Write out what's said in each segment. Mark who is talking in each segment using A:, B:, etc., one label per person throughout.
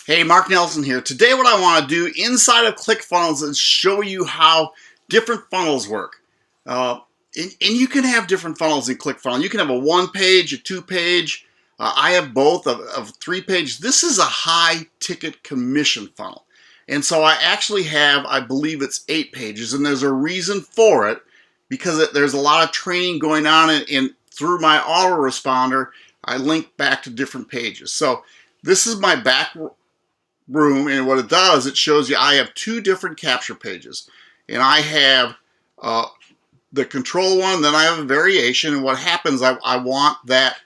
A: Hey, Mark Nelson here. Today what I want to do inside of Clickfunnels is show you how different funnels work. Uh, and you can have different funnels in Clickfunnels. You can have a 1-page, a 2-page. I have both of 3-page. This is a high ticket commission funnel. And so I actually have, I believe it's 8 pages, and there's a reason for it because there's a lot of training going on, and through my autoresponder, I link back to different pages. So this is my back room, and what it does, it shows you I have 2 different capture pages, and I have the control one, then I have a variation. And what happens, I want that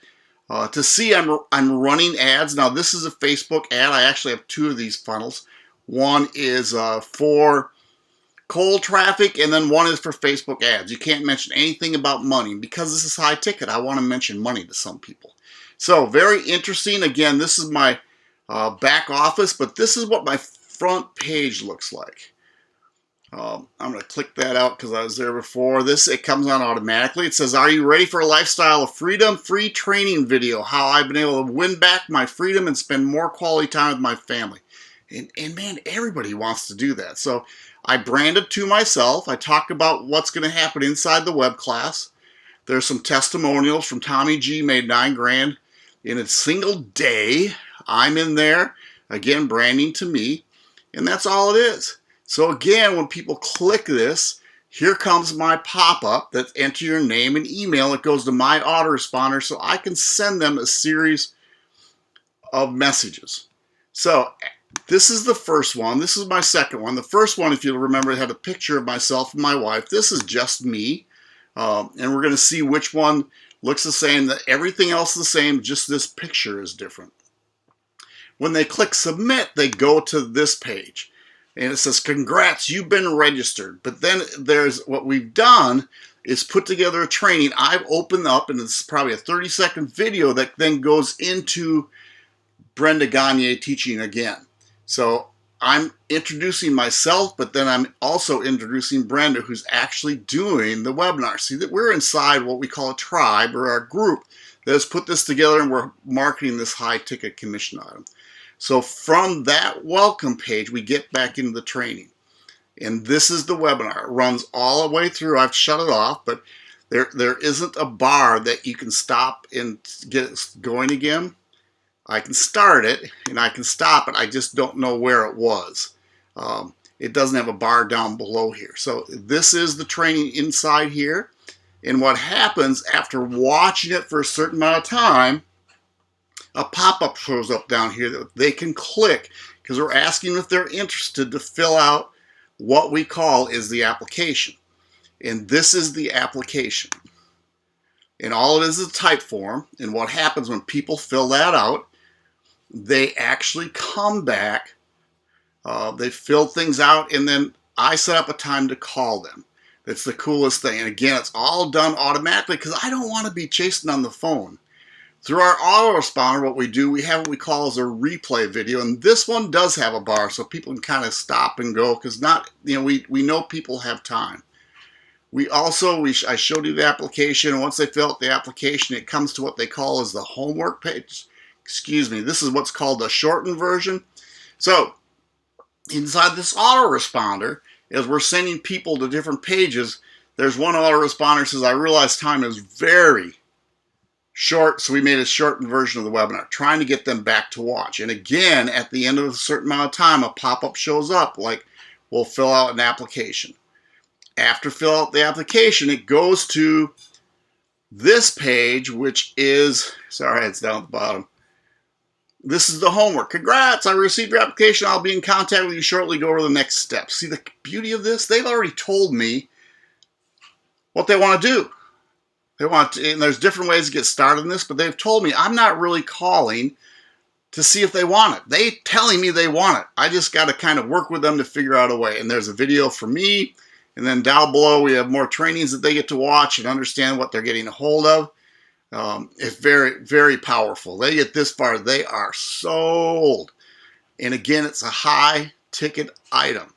A: to see I'm running ads. Now this is a Facebook ad. I actually have 2 of these funnels. One is for cold traffic, and then one is for Facebook ads. You can't mention anything about money. Because this is high ticket, I want to mention money to some people. So very interesting. Again, this is my back office, but this is what my front page looks like. I'm going to click that out because I was there before. It comes on automatically. It says, "Are you ready for a lifestyle of freedom? Free training video. How I've been able to win back my freedom and spend more quality time with my family." And man, everybody wants to do that. So I branded to myself. I talk about what's going to happen inside the web class. There's some testimonials from Tommy G, made 9 grand in a single day. I'm in there, again, branding to me, and that's all it is. So again, when people click this, here comes my pop-up that enter your name and email. It goes to my autoresponder so I can send them a series of messages. So this is the first one. This is my second one. The first one, if you'll remember, it had a picture of myself and my wife. This is just me, and we're going to see which one looks the same. Everything else is the same, just this picture is different. When they click submit, they go to this page, and it says, "Congrats, you've been registered." But then there's what we've done is put together a training. I've opened up, and it's probably a 30-second video that then goes into Brenda Gagne teaching again. So I'm introducing myself, but then I'm also introducing Brenda, who's actually doing the webinar. See that we're inside what we call a tribe, or our group that has put this together, and we're marketing this high ticket commission item. So from that welcome page, we get back into the training. And this is the webinar. It runs all the way through. I've shut it off, but there isn't a bar that you can stop and get it going again. I can start it and I can stop it. I just don't know where it was. It doesn't have a bar down below here. So this is the training inside here. And what happens after watching it for a certain amount of time, a pop-up shows up down here that they can click, because we're asking if they're interested to fill out what we call is the application. And this is the application. And all it is a type form. And what happens when people fill that out, they actually come back, they fill things out, and then I set up a time to call them. That's the coolest thing. And again, it's all done automatically because I don't want to be chasing on the phone. Through our autoresponder, what we do, we have what we call as a replay video, and this one does have a bar, so people can kind of stop and go, because we know people have time. I showed you the application, and once they fill out the application, it comes to what they call as the homework page. Excuse me, this is what's called the shortened version. So inside this autoresponder, as we're sending people to different pages, there's one autoresponder that says, "I realize time is very short," so we made a shortened version of the webinar, trying to get them back to watch. And again, at the end of a certain amount of time, a pop-up shows up like, "We'll fill out an application." After fill out the application, it goes to this page, which is, sorry, it's down at the bottom. This is the homework. "Congrats, I received your application. I'll be in contact with you shortly. Go over the next steps." See the beauty of this? They've already told me what they want to do. And there's different ways to get started in this, but they've told me I'm not really calling to see if they want it. They telling me they want it. I just got to kind of work with them to figure out a way. And there's a video for me, and then down below we have more trainings that they get to watch and understand what they're getting a hold of. It's very, very powerful. They get this far, they are sold. And again, it's a high ticket item.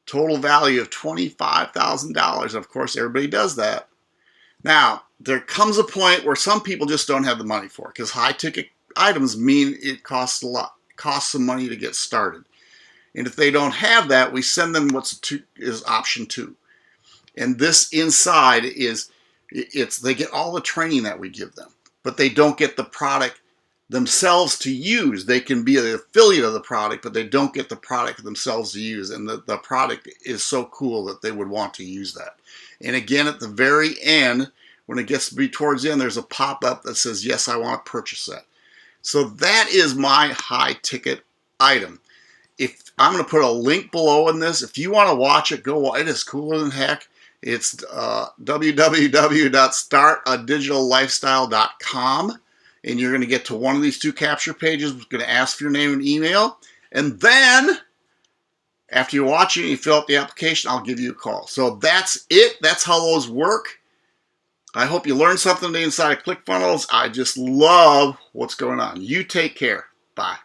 A: Total value of $25,000. Of course, everybody does that. Now, there comes a point where some people just don't have the money for it, because high ticket items mean it costs a lot. costs some money to get started. And if they don't have that, we send them is option 2. And this inside is, they get all the training that we give them, but they don't get the product themselves to use. They can be an affiliate of the product, but they don't get the product themselves to use. And the product is so cool that they would want to use that. And again, at the very end, when it gets to be towards the end, there's a pop-up that says, yes, I want to purchase that. So that is my high ticket item. If I'm going to put a link below in this, if you want to watch it, go. It is cooler than heck. It's www.startadigital.lifestyle.com, and you're going to get to one of these 2 capture pages. It's going to ask for your name and email, and then after you watch it and you fill out the application, I'll give you a call. So that's it. That's how those work. I hope you learned something today inside of ClickFunnels. I just love what's going on. You take care. Bye.